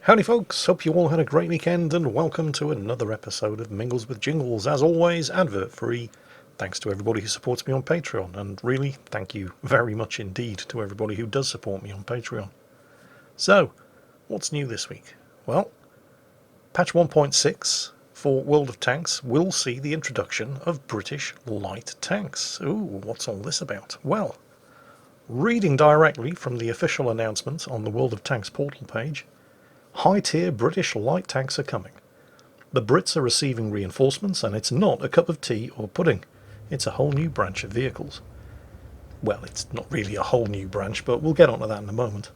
Howdy folks, hope you all had a great weekend and welcome to another episode of Mingles with Jingles. As always, advert free. Thanks to everybody who supports me on Patreon, and really, thank you very much indeed to everybody who does support me on Patreon. So, what's new this week? Well, patch 1.6 for World of Tanks will see the introduction of British light tanks. Ooh, what's all this about? Well, reading directly from the official announcement on the World of Tanks portal page, high-tier British light tanks are coming. The Brits are receiving reinforcements, and it's not a cup of tea or pudding. It's a whole new branch of vehicles. Well, it's not really a whole new branch, but we'll get onto that in a moment.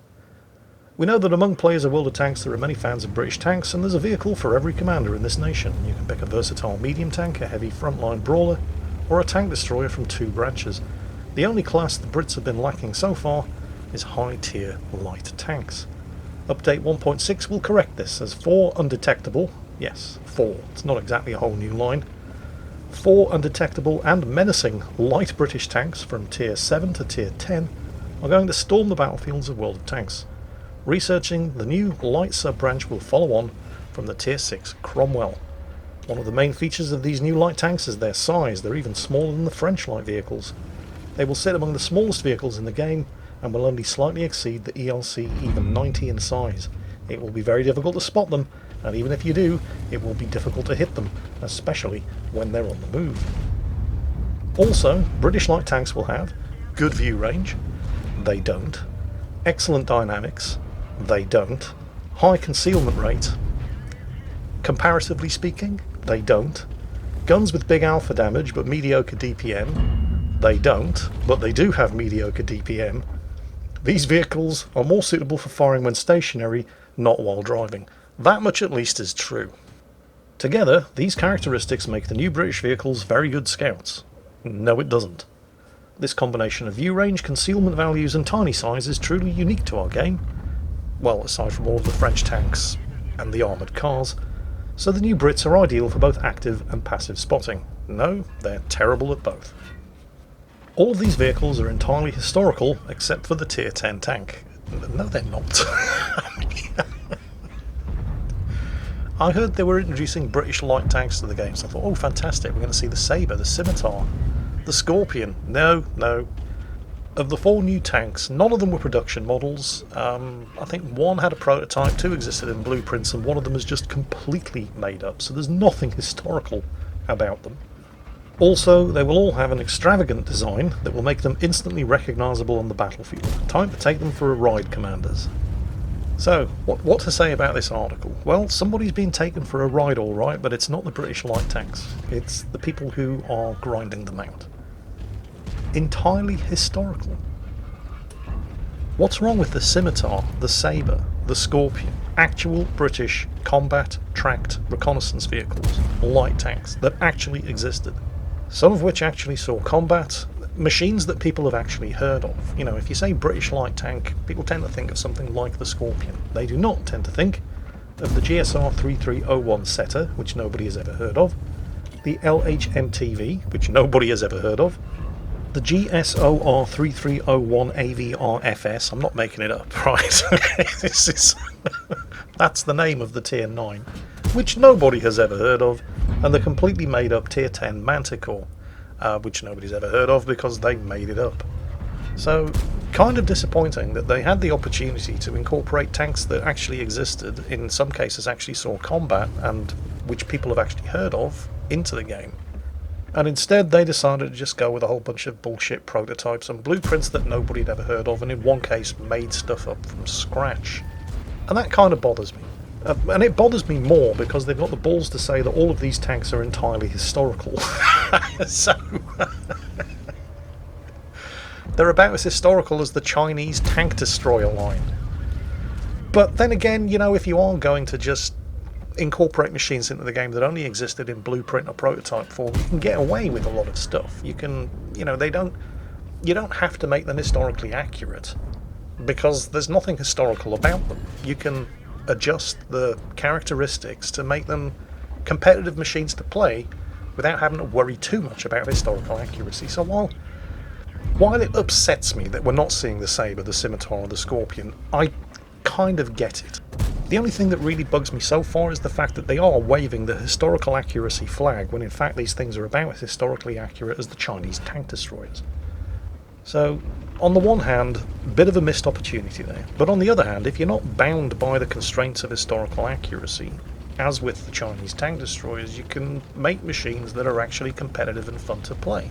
We know that among players of World of Tanks there are many fans of British tanks, and there's a vehicle for every commander in this nation. You can pick a versatile medium tank, a heavy frontline brawler, or a tank destroyer from two branches. The only class the Brits have been lacking so far is high-tier light tanks. Update 1.6 will correct this, as 4 undetectable, yes, 4, it's not exactly a whole new line, 4 undetectable and menacing light British tanks from Tier 7 to Tier 10 are going to storm the battlefields of World of Tanks. Researching the new light sub-branch will follow on from the Tier 6 Cromwell. One of the main features of these new light tanks is their size. They're even smaller than the French light vehicles. They will sit among the smallest vehicles in the game, and will only slightly exceed the ELC even 90 in size. It will be very difficult to spot them, and even if you do, it will be difficult to hit them, especially when they're on the move. Also, British light tanks will have good view range, they don't, excellent dynamics, they don't, high concealment rate, comparatively speaking, they don't, guns with big alpha damage but mediocre DPM, they don't, but they do have mediocre DPM. These vehicles are more suitable for firing when stationary, not while driving. That much at least is true. Together, these characteristics make the new British vehicles very good scouts. No, it doesn't. This combination of view range, concealment values and tiny size is truly unique to our game. Well, aside from all of the French tanks and the armoured cars. So the new Brits are ideal for both active and passive spotting. No, they're terrible at both. All of these vehicles are entirely historical, except for the Tier 10 tank. No, they're not. I heard they were introducing British light tanks to the game, so I thought, oh, fantastic, we're going to see the Sabre, the Scimitar, the Scorpion. No. Of the 4 new tanks, none of them were production models. I think 1 had a prototype, 2 existed in blueprints, and 1 of them is just completely made up, so there's nothing historical about them. Also, they will all have an extravagant design that will make them instantly recognisable on the battlefield. Time to take them for a ride, commanders. So, what to say about this article? Well, somebody's been taken for a ride alright, but it's not the British light tanks. It's the people who are grinding them out. Entirely historical. What's wrong with the Scimitar, the Sabre, the Scorpion? Actual British combat tracked reconnaissance vehicles, light tanks that actually existed. Some of which actually saw combat, machines that people have actually heard of. You know, if you say British light tank, people tend to think of something like the Scorpion. They do not tend to think of the GSR 3301 Setter, which nobody has ever heard of, the LHMTV, which nobody has ever heard of, the GSOR 3301 AVRFS, I'm not making it up, right? That's the name of the Tier 9, which nobody has ever heard of, and the completely made up Tier 10 Manticore, which nobody's ever heard of because they made it up. So, kind of disappointing that they had the opportunity to incorporate tanks that actually existed, in some cases actually saw combat, and which people have actually heard of, into the game. And instead they decided to just go with a whole bunch of bullshit prototypes and blueprints that nobody had ever heard of, and in one case made stuff up from scratch. And that kind of bothers me. And it bothers me more because they've got the balls to say that all of these tanks are entirely historical. So they're about as historical as the Chinese tank destroyer line. But then again, you know, if you are going to just incorporate machines into the game that only existed in blueprint or prototype form, you can get away with a lot of stuff. You can, you know, you don't have to make them historically accurate because there's nothing historical about them. You can adjust the characteristics to make them competitive machines to play without having to worry too much about historical accuracy. So while it upsets me that we're not seeing the Sabre, the Scimitar or the Scorpion, I kind of get it. The only thing that really bugs me so far is the fact that they are waving the historical accuracy flag, when in fact these things are about as historically accurate as the Chinese tank destroyers. So, on the one hand, a bit of a missed opportunity there. But on the other hand, if you're not bound by the constraints of historical accuracy, as with the Chinese tank destroyers, you can make machines that are actually competitive and fun to play.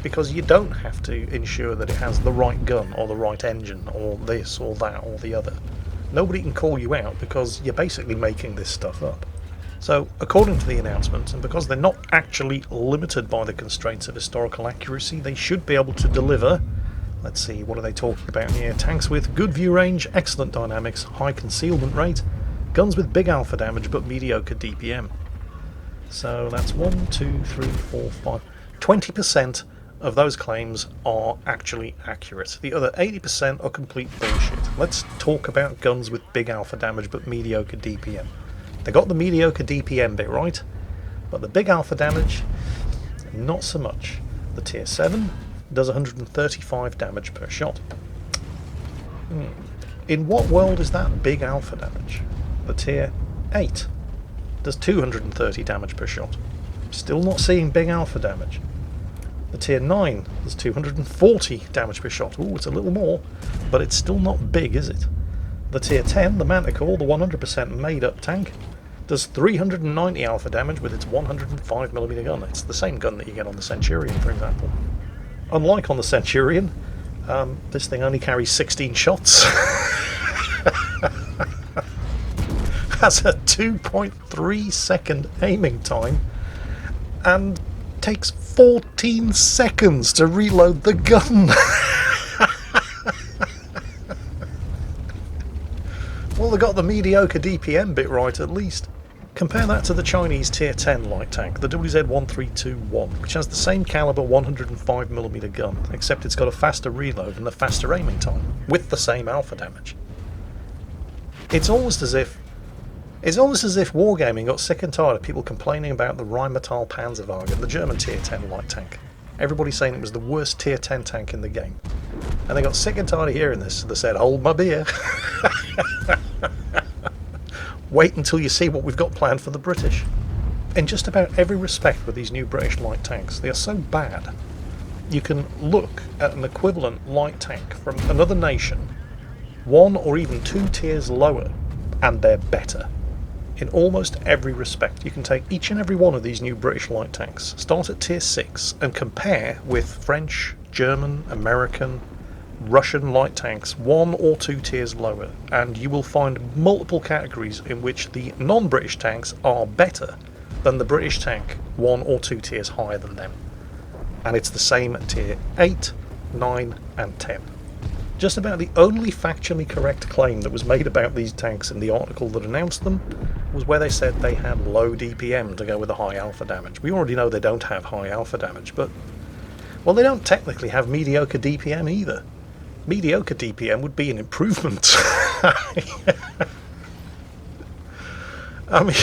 Because you don't have to ensure that it has the right gun, or the right engine, or this, or that, or the other. Nobody can call you out because you're basically making this stuff up. So, according to the announcement, and because they're not actually limited by the constraints of historical accuracy, they should be able to deliver, let's see, what are they talking about here? Tanks with good view range, excellent dynamics, high concealment rate, guns with big alpha damage but mediocre DPM. So that's 1, 2, 3, 4, 5... 20% of those claims are actually accurate. The other 80% are complete bullshit. Let's talk about guns with big alpha damage but mediocre DPM. They got the mediocre DPM bit right, but the big alpha damage, not so much. The tier 7 does 135 damage per shot. In what world is that big alpha damage? The tier 8 does 230 damage per shot. Still not seeing big alpha damage. The tier 9 does 240 damage per shot. Ooh, it's a little more, but it's still not big, is it? The tier 10, the Manticore, the 100% made-up tank, does 390 alpha damage with its 105mm gun. It's the same gun that you get on the Centurion, for example. Unlike on the Centurion, this thing only carries 16 shots. Has a 2.3 second aiming time and takes 14 seconds to reload the gun. Well, they got the mediocre DPM bit right at least. Compare that to the Chinese tier 10 light tank, the WZ-1321, which has the same caliber 105mm gun, except it's got a faster reload and a faster aiming time, with the same alpha damage. It's almost as if Wargaming got sick and tired of people complaining about the Rheinmetall Panzerwagen, the German tier 10 light tank. Everybody saying it was the worst tier 10 tank in the game. And they got sick and tired of hearing this, so they said, hold my beer. Wait until you see what we've got planned for the British. In just about every respect with these new British light tanks, they are so bad. You can look at an equivalent light tank from another nation, 1 or even 2 tiers lower, and they're better. In almost every respect. You can take each and every one of these new British light tanks, start at tier 6, and compare with French, German, American, Russian light tanks 1 or 2 tiers lower, and you will find multiple categories in which the non-British tanks are better than the British tank 1 or 2 tiers higher than them. And it's the same at tier 8, 9 and 10. Just about the only factually correct claim that was made about these tanks in the article that announced them was where they said they had low DPM to go with the high alpha damage. We already know they don't have high alpha damage, but, well, they don't technically have mediocre DPM either. Mediocre DPM would be an improvement. I mean,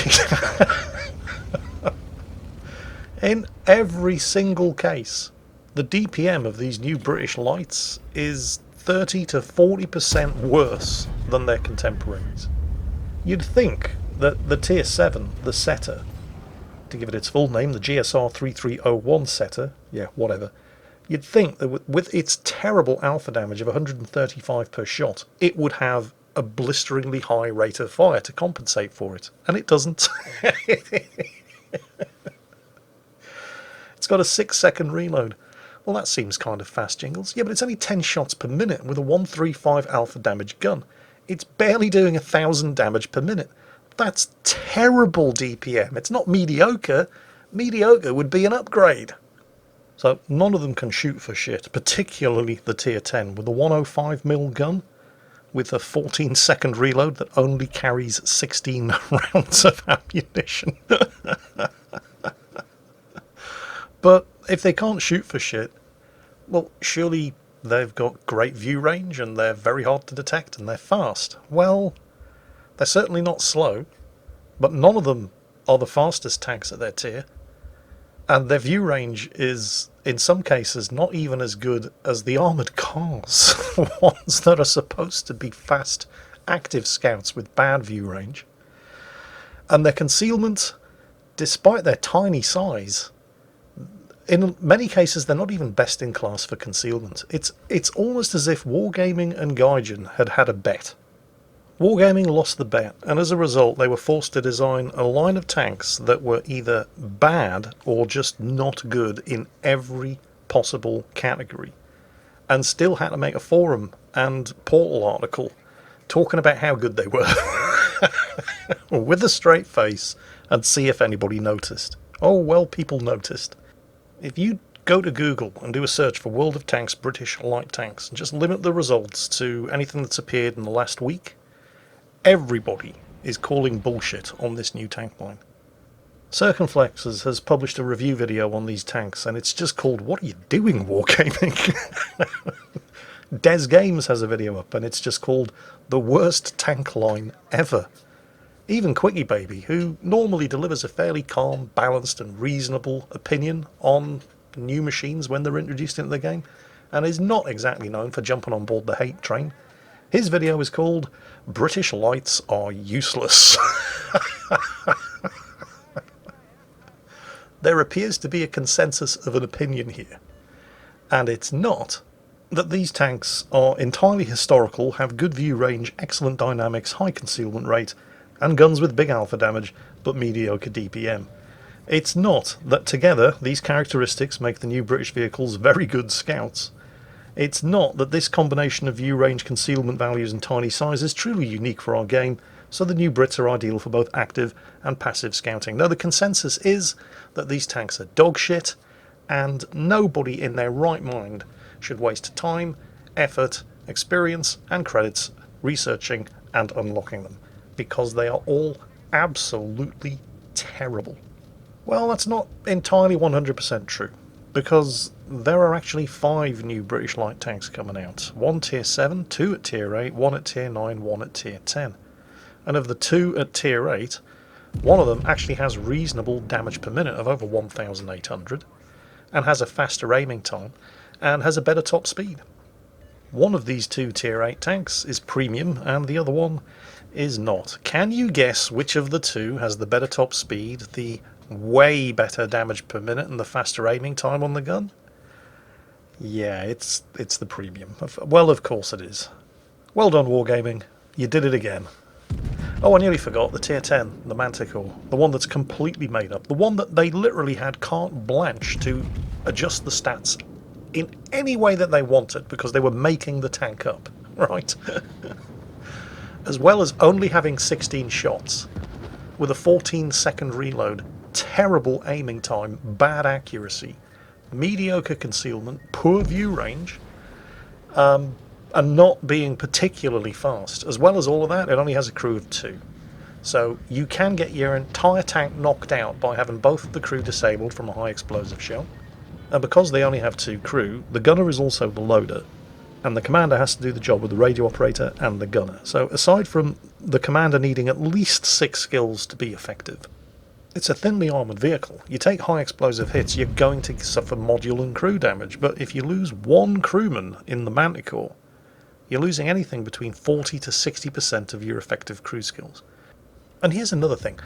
in every single case, the DPM of these new British lights is 30 to 40% worse than their contemporaries. You'd think that the Tier 7, the Setter, to give it its full name, the GSR 3301 Setter, yeah, whatever, you'd think that with its terrible alpha damage of 135 per shot, it would have a blisteringly high rate of fire to compensate for it. And it doesn't. It's got a 6-second reload. Well, that seems kind of fast, Jingles. Yeah, but it's only 10 shots per minute with a 135 alpha damage gun. It's barely doing 1,000 damage per minute. That's terrible DPM. It's not mediocre. Mediocre would be an upgrade. So none of them can shoot for shit, particularly the Tier 10 with a 105mm gun with a 14-second reload that only carries 16 rounds of ammunition. But if they can't shoot for shit, well, surely they've got great view range and they're very hard to detect and they're fast. Well, they're certainly not slow, but none of them are the fastest tanks at their tier. And their view range is, in some cases, not even as good as the armoured cars, ones that are supposed to be fast active scouts with bad view range. And their concealment, despite their tiny size, in many cases they're not even best in class for concealment. It's almost as if Wargaming and Gaijin had had a bet. Wargaming lost the bet, and as a result they were forced to design a line of tanks that were either bad or just not good in every possible category, and still had to make a forum and portal article talking about how good they were with a straight face and see if anybody noticed. Oh well, people noticed. If you go to Google and do a search for World of Tanks British light tanks and just limit the results to anything that's appeared in the last week, everybody is calling bullshit on this new tank line. Circumflexes has published a review video on these tanks, and it's just called "What Are You Doing, Wargaming?" Des Games has a video up, and it's just called "The Worst Tank Line Ever." Even Quickie Baby, who normally delivers a fairly calm, balanced and reasonable opinion on new machines when they're introduced into the game, and is not exactly known for jumping on board the hate train, his video is called "British Lights Are Useless." There appears to be a consensus of an opinion here, and it's not that these tanks are entirely historical, have good view range, excellent dynamics, high concealment rate, and guns with big alpha damage, but mediocre DPM. It's not that together these characteristics make the new British vehicles very good scouts. It's not that this combination of view range, concealment values and tiny size is truly unique for our game, so the new Brits are ideal for both active and passive scouting. No, the consensus is that these tanks are dog shit, and nobody in their right mind should waste time, effort, experience and credits researching and unlocking them, because they are all absolutely terrible. Well, that's not entirely 100% true, because there are actually 5 new British light tanks coming out. 1 tier 7, 2 at tier 8, 1 at tier 9, 1 at tier 10. And of the 2 at tier 8, one of them actually has reasonable damage per minute of over 1,800, and has a faster aiming time, and has a better top speed. One of these 2 tier 8 tanks is premium, and the other one is not. Can you guess which of the 2 has the better top speed, the way better damage per minute, and the faster aiming time on the gun? Yeah, it's the premium. Well, of course it is. Well done, Wargaming. You did it again. Oh, I nearly forgot the tier 10, the Manticore. The one that's completely made up. The one that they literally had carte blanche to adjust the stats in any way that they wanted, because they were making the tank up, right? As well as only having 16 shots, with a 14-second reload, terrible aiming time, bad accuracy, mediocre concealment, poor view range, and not being particularly fast. As well as all of that, it only has a crew of 2. So you can get your entire tank knocked out by having both of the crew disabled from a high explosive shell. And because they only have 2 crew, the gunner is also the loader, and the commander has to do the job with the radio operator and the gunner. So aside from the commander needing at least 6 skills to be effective, it's a thinly armoured vehicle. You take high explosive hits, you're going to suffer module and crew damage, but if you lose 1 crewman in the Manticore, you're losing anything between 40 to 60% of your effective crew skills. And here's another thing.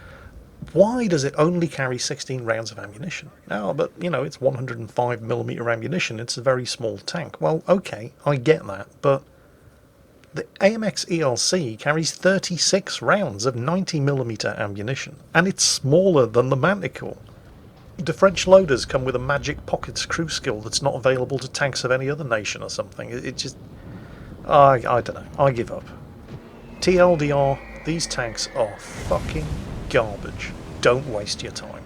Why does it only carry 16 rounds of ammunition? Now, but, you know, it's 105mm ammunition. It's a very small tank. Well, okay, I get that, but the AMX ELC carries 36 rounds of 90mm ammunition, and it's smaller than the Manticore. The French loaders come with a magic pockets crew skill that's not available to tanks of any other nation or something. It just... I don't know. I give up. TLDR, these tanks are fucking garbage. Don't waste your time.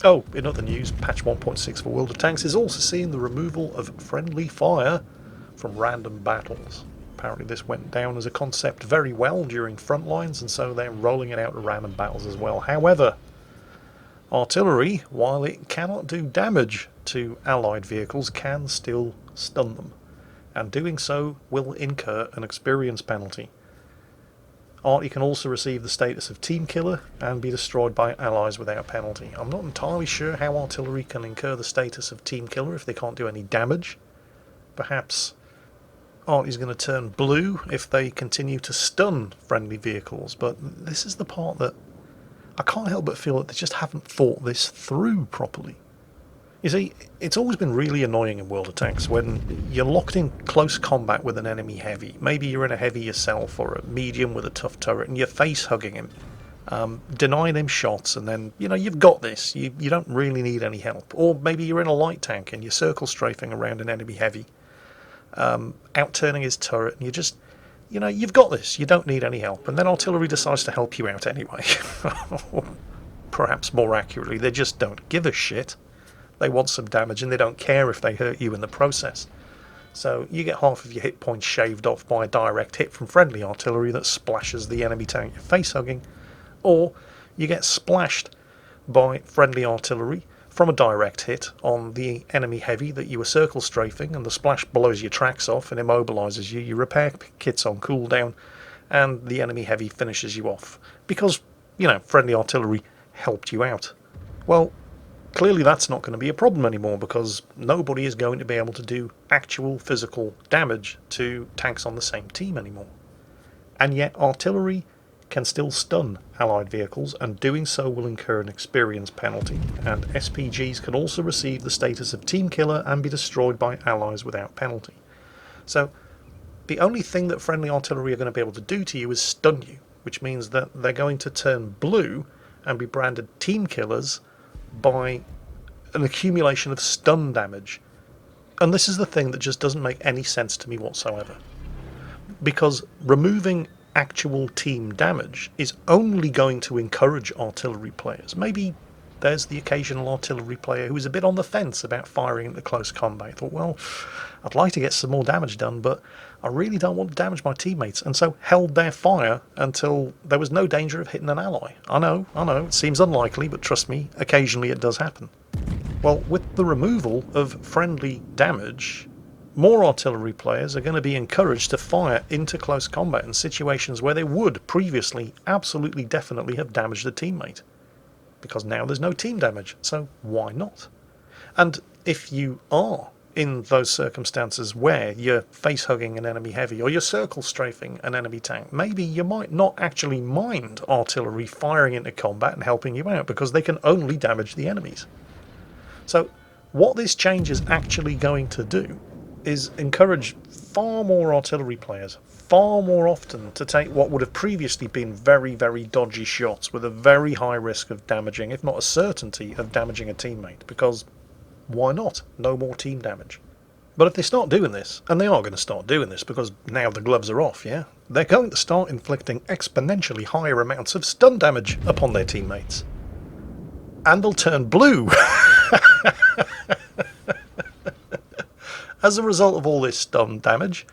Oh, in other news, patch 1.6 for World of Tanks is also seeing the removal of friendly fire from random battles. Apparently this went down as a concept very well during front lines, and so they're rolling it out to random battles as well. However, artillery, while it cannot do damage to allied vehicles, can still stun them, and doing so will incur an experience penalty. Arty can also receive the status of Team Killer and be destroyed by allies without penalty. I'm not entirely sure how artillery can incur the status of Team Killer if they can't do any damage. Perhaps artillery is going to turn blue if they continue to stun friendly vehicles, but this is the part that I can't help but feel that they just haven't thought this through properly. You see, it's always been really annoying in World of Tanks when you're locked in close combat with an enemy heavy. Maybe you're in a heavy yourself or a medium with a tough turret and you're face hugging him, denying him shots, and then, you've got this. You don't really need any help. Or maybe you're in a light tank and you're circle strafing around an enemy heavy, outturning his turret, and you just, you've got this. You don't need any help. And then artillery decides to help you out anyway. Or perhaps more accurately, they just don't give a shit. They want some damage and they don't care if they hurt you in the process. So you get half of your hit points shaved off by a direct hit from friendly artillery that splashes the enemy tank you're face hugging, or you get splashed by friendly artillery from a direct hit on the enemy heavy that you were circle strafing, and the splash blows your tracks off and immobilises you. Your repair kit's on cooldown and the enemy heavy finishes you off because, friendly artillery helped you out. Well, clearly that's not going to be a problem anymore because nobody is going to be able to do actual physical damage to tanks on the same team anymore. And yet artillery can still stun allied vehicles, and doing so will incur an experience penalty, and SPGs can also receive the status of team killer and be destroyed by allies without penalty. So the only thing that friendly artillery are going to be able to do to you is stun you, which means that they're going to turn blue and be branded team killers by an accumulation of stun damage. And this is the thing that just doesn't make any sense to me whatsoever. Because removing actual team damage is only going to encourage artillery players. Maybe there's the occasional artillery player who is a bit on the fence about firing into close combat. Thought, well, I'd like to get some more damage done, but I really don't want to damage my teammates, and so held their fire until there was no danger of hitting an ally. I know, it seems unlikely, but trust me, occasionally it does happen. Well, with the removal of friendly damage, more artillery players are going to be encouraged to fire into close combat in situations where they would previously absolutely definitely have damaged a teammate. Because now there's no team damage, so why not? And if you are in those circumstances where you're face-hugging an enemy heavy or you're circle strafing an enemy tank, maybe you might not actually mind artillery firing into combat and helping you out because they can only damage the enemies. So what this change is actually going to do is encourage far more artillery players far more often to take what would have previously been very, very dodgy shots with a very high risk of damaging, if not a certainty of damaging a teammate, because why not? No more team damage. But if they start doing this, and they are going to start doing this because now the gloves are off, yeah, they're going to start inflicting exponentially higher amounts of stun damage upon their teammates. And they'll turn blue. As a result of all this stun damage,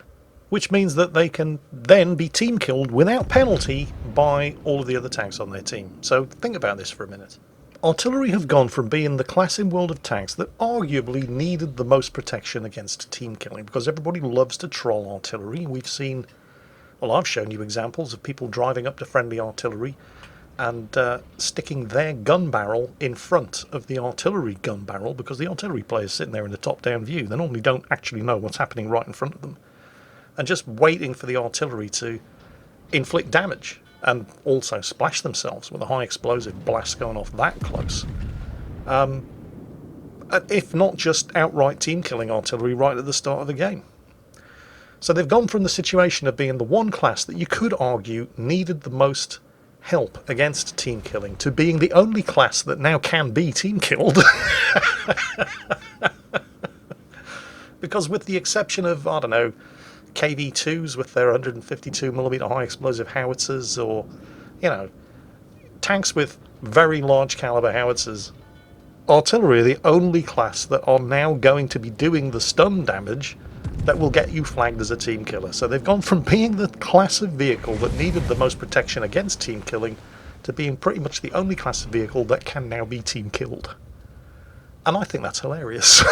which means that they can then be team killed without penalty by all of the other tanks on their team. So think about this for a minute. Artillery have gone from being the class in World of Tanks that arguably needed the most protection against team killing, because everybody loves to troll artillery. We've seen, well, I've shown you examples of people driving up to friendly artillery and sticking their gun barrel in front of the artillery gun barrel, because the artillery player's sitting there in the top-down view. They normally don't actually know what's happening right in front of them. And just waiting for the artillery to inflict damage and also splash themselves with a high explosive blast going off that close. If not just outright team killing artillery right at the start of the game. So they've gone from the situation of being the one class that you could argue needed the most help against team killing to being the only class that now can be team killed. Because with the exception of, I don't know, KV-2s with their 152mm high explosive howitzers, or, tanks with very large caliber howitzers, artillery are the only class that are now going to be doing the stun damage that will get you flagged as a team killer. So they've gone from being the class of vehicle that needed the most protection against team killing to being pretty much the only class of vehicle that can now be team killed. And I think that's hilarious.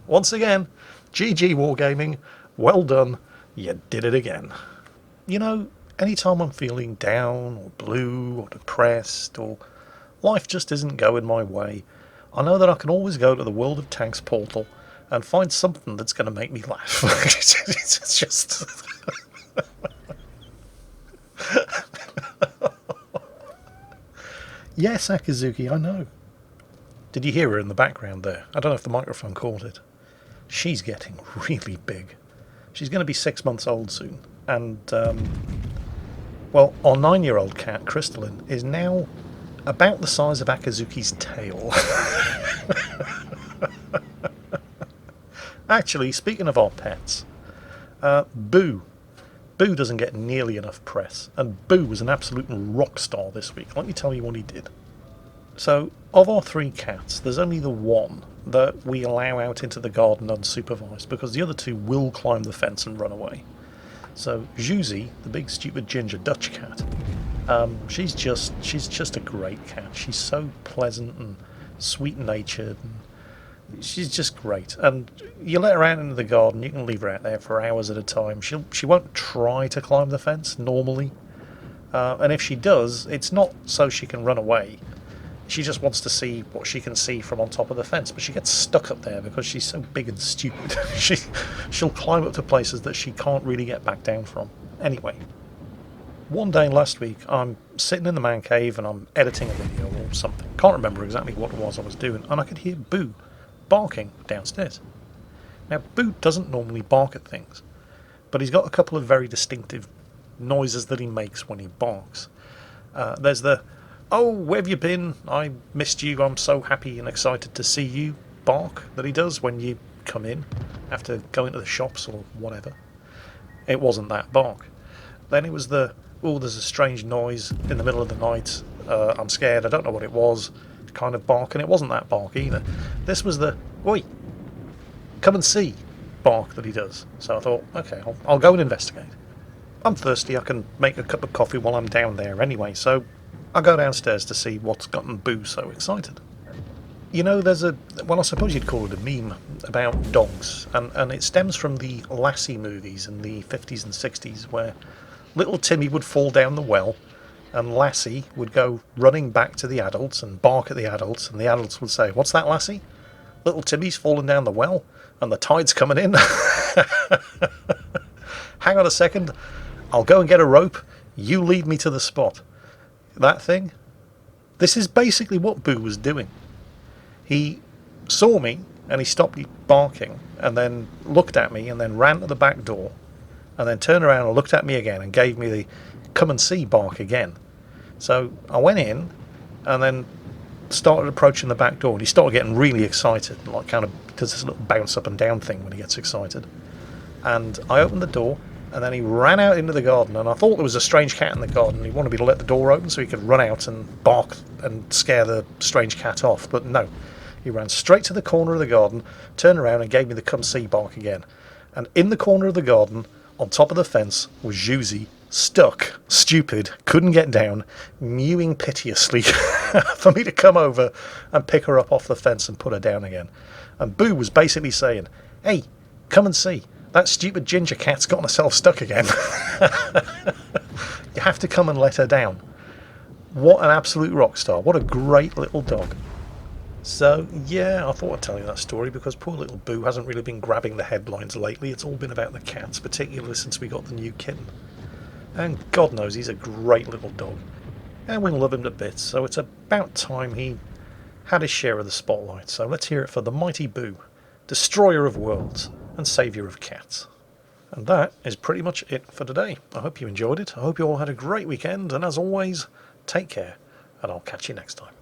Once again, GG Wargaming, well done, you did it again. Anytime I'm feeling down or blue or depressed or life just isn't going my way, I know that I can always go to the World of Tanks portal and find something that's going to make me laugh. It's just... Yes, Akazuki, I know. Did you hear her in the background there? I don't know if the microphone caught it. She's getting really big. She's going to be 6 months old soon. And, well, our 9-year-old cat, Crystalline, is now about the size of Akazuki's tail. Actually, speaking of our pets, Boo. Boo doesn't get nearly enough press, and Boo was an absolute rock star this week. Let me tell you what he did. So, of our 3 cats, there's only the one that we allow out into the garden unsupervised, because the other 2 will climb the fence and run away. So, Juicy, the big stupid ginger Dutch cat, she's just a great cat. She's so pleasant and sweet-natured, and she's just great. And you let her out into the garden, you can leave her out there for hours at a time. She won't try to climb the fence normally, and if she does, it's not so she can run away. She just wants to see what she can see from on top of the fence, but she gets stuck up there because she's so big and stupid. She'll climb up to places that she can't really get back down from. Anyway, one day last week, I'm sitting in the man cave and I'm editing a video or something. Can't remember exactly what it was I was doing, and I could hear Boo barking downstairs. Now, Boo doesn't normally bark at things, but he's got a couple of very distinctive noises that he makes when he barks. There's the, "Oh, where have you been? I missed you. I'm so happy and excited to see you," bark that he does when you come in after going to the shops or whatever. It wasn't that bark. Then it was the, "Oh, there's a strange noise in the middle of the night. I'm scared. I don't know what it was," kind of bark, and it wasn't that bark either. This was the, "Oi, come and see," bark that he does. So I thought, okay, I'll go and investigate. I'm thirsty. I can make a cup of coffee while I'm down there anyway, so I go downstairs to see what's gotten Boo so excited. You know, there's a, well, I suppose you'd call it a meme about dogs, and it stems from the Lassie movies in the 50s and 60s, where little Timmy would fall down the well, and Lassie would go running back to the adults and bark at the adults, and the adults would say, "What's that, Lassie? Little Timmy's fallen down the well, and the tide's coming in." Hang on a second, I'll go and get a rope, you lead me to the spot. That thing? This is basically what Boo was doing. He saw me and he stopped barking and then looked at me and then ran to the back door and then turned around and looked at me again and gave me the "come and see" bark again. So I went in and then started approaching the back door, and he started getting really excited, like kind of does this little bounce up and down thing when he gets excited. And I opened the door, and then he ran out into the garden, and I thought there was a strange cat in the garden. He wanted me to let the door open so he could run out and bark and scare the strange cat off, but no. He ran straight to the corner of the garden, turned around and gave me the "come see" bark again. And in the corner of the garden, on top of the fence, was Juicy, stuck, stupid, couldn't get down, mewing piteously for me to come over and pick her up off the fence and put her down again. And Boo was basically saying, "Hey, come and see. That stupid ginger cat's gotten herself stuck again. You have to come and let her down." What an absolute rock star. What a great little dog. So, yeah, I thought I'd tell you that story because poor little Boo hasn't really been grabbing the headlines lately. It's all been about the cats, particularly since we got the new kitten. And God knows he's a great little dog. And we love him to bits, so it's about time he had his share of the spotlight. So let's hear it for the mighty Boo, destroyer of worlds and saviour of cats. And that is pretty much it for today. I hope you enjoyed it. I hope you all had a great weekend, and as always, take care, and I'll catch you next time.